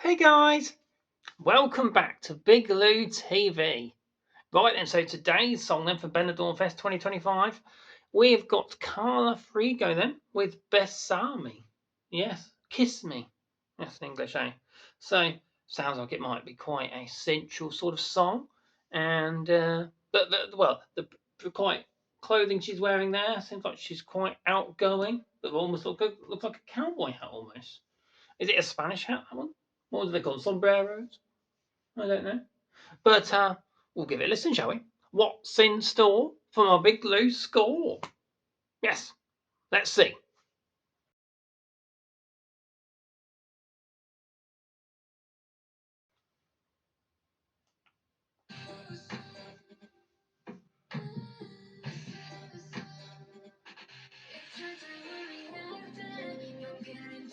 Hey guys, welcome back to Big Lew TV. Right then, so today's song then for Benidorm Fest 2025, we've got Carla Frigo then with Bésame. Yes, kiss me. That's in English, eh? So sounds like it might be quite a sensual sort of song, and the quite clothing she's wearing there seems like she's quite outgoing, but almost looks like a cowboy hat almost. Is it a Spanish hat, that one? What do they call sombreros? I don't know. But we'll give it a listen, shall we? What's in store for my Big Lew Score? Yes, let's see.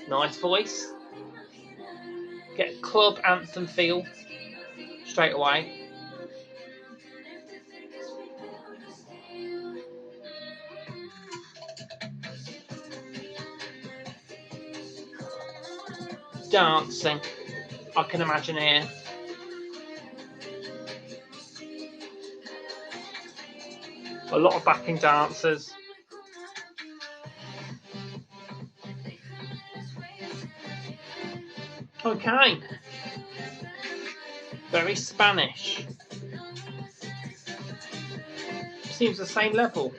Nice voice. Get club anthem feel straight away. Dancing, I can imagine here. A lot of backing dancers. Okay. Very Spanish. Seems the same level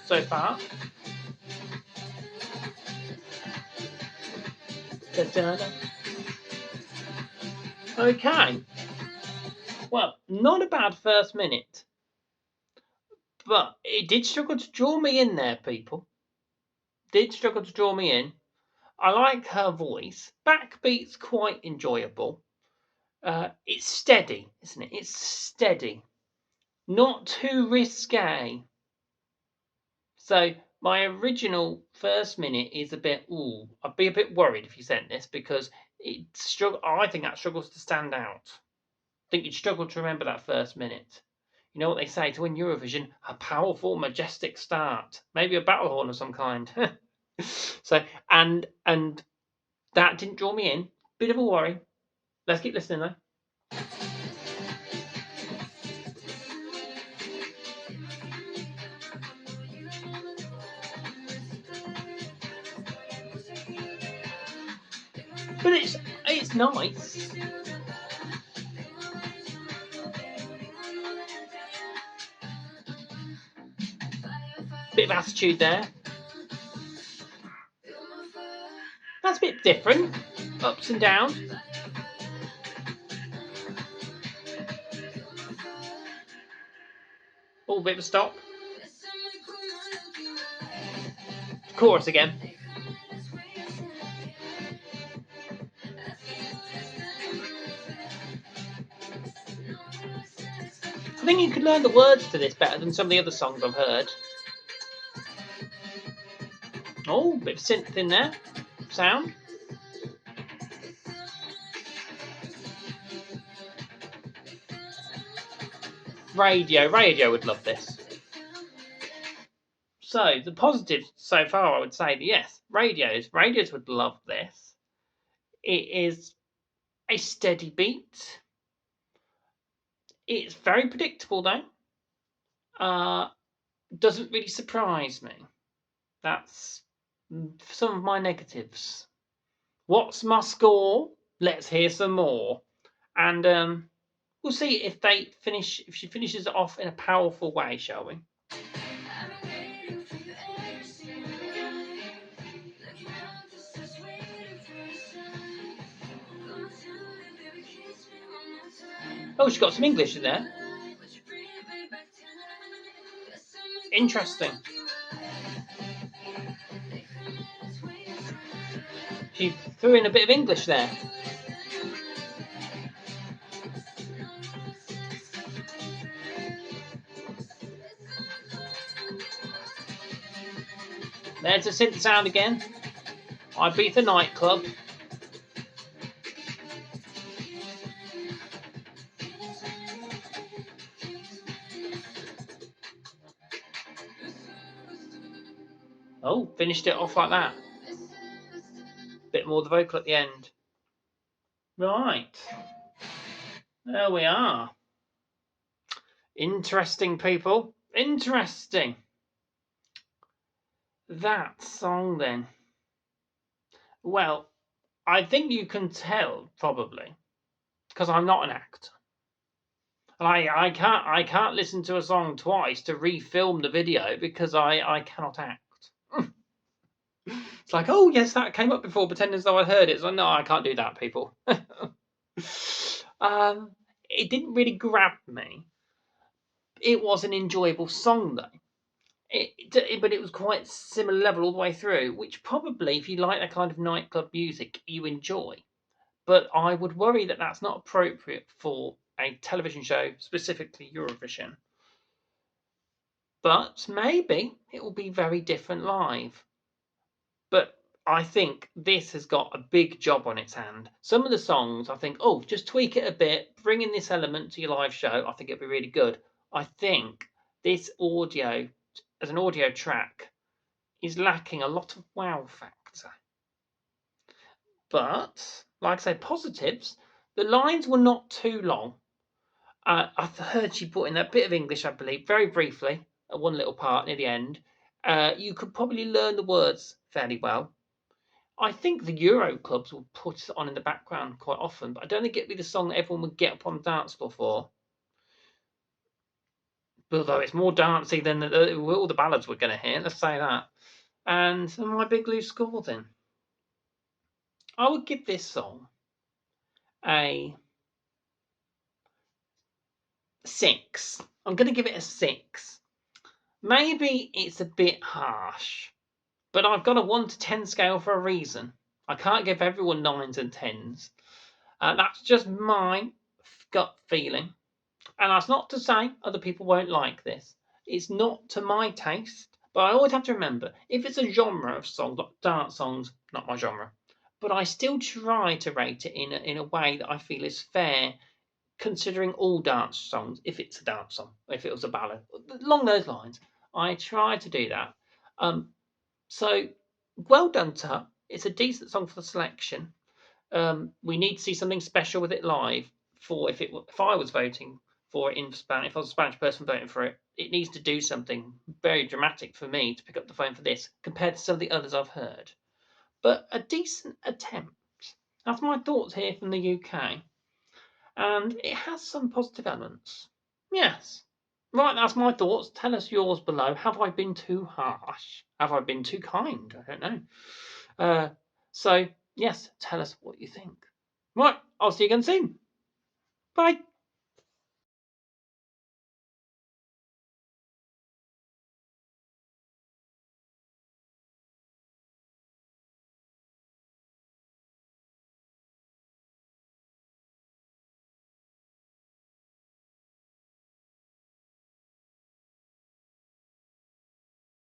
so far. Okay. Well, not a bad first minute, but it did struggle to draw me in there, people. Did struggle to draw me in. I like her voice. Backbeat's quite enjoyable. It's steady, isn't it? It's steady. Not too risque. So my original first minute is a bit, I'd be a bit worried if you sent this because I think that struggles to stand out. I think you'd struggle to remember that first minute. You know what they say to win Eurovision? A powerful, majestic start. Maybe a battle horn of some kind. So, and that didn't draw me in. Bit of a worry. Let's keep listening though. But it's nice. Bit of attitude there. That's a bit different. Ups and downs. Oh, bit of a stop. Chorus again. I think you could learn the words to this better than some of the other songs I've heard. Oh, bit of synth in there. Sound. Radio would love this. So the positives so far, I would say that yes, radios would love this. It is a steady beat. It's very predictable though. Doesn't really surprise me. That's some of my negatives. What's my score? Let's hear some more. And we'll see if she finishes it off in a powerful way, shall we? Oh, she got some English in there. Interesting. She threw in a bit of English there. There's a synth sound again. Ibiza nightclub. Oh, finished it off like that. bit more of the vocal at the end. Right. There we are. Interesting, people. Interesting. That song, then. Well, I think you can tell, probably, because I'm not an actor. And I can't listen to a song twice to refilm the video because I cannot act. It's like, oh yes, that came up before, pretend as though I heard it. So no, I can't do that, people. It didn't really grab me. It was an enjoyable song though. But it was quite similar level all the way through, which probably, if you like that kind of nightclub music, you enjoy. But I would worry that that's not appropriate for a television show, specifically Eurovision. But maybe it will be very different live. But I think this has got a big job on its hand. Some of the songs, I think, oh, just tweak it a bit, bring in this element to your live show. I think it'd be really good. I think this audio, as an audio track, is lacking a lot of wow factor. But, like I say, positives, the lines were not too long. I heard she put in a bit of English, I believe, very briefly, at one little part near the end. You could probably learn the words fairly well. I think the Euro clubs will put it on in the background quite often, but I don't think it'd be the song that everyone would get up on the dance floor for. Although it's more dancey than all the ballads we're going to hear, let's say that. And my Big Lew Score, then. I would give this song a 6. I'm going to give it a 6. Maybe it's a bit harsh, but I've got a 1 to 10 scale for a reason. I can't give everyone 9s and 10s. That's just my gut feeling. And that's not to say other people won't like this. It's not to my taste, but I always have to remember, if it's a genre of songs, like dance songs, not my genre, but I still try to rate it in a way that I feel is fair, considering all dance songs, if it's a dance song, if it was a ballad, along those lines. I try to do that. So, well done to her. It's a decent song for the selection. We need to see something special with it live. If I was voting for it in Spanish, if I was a Spanish person voting for it, it needs to do something very dramatic for me to pick up the phone for this, compared to some of the others I've heard. But a decent attempt. That's my thoughts here from the UK, and it has some positive elements. Yes. Right, that's my thoughts. Tell us yours below. Have I been too harsh? Have I been too kind? I don't know. So, yes, tell us what you think. Right, I'll see you again soon. Bye.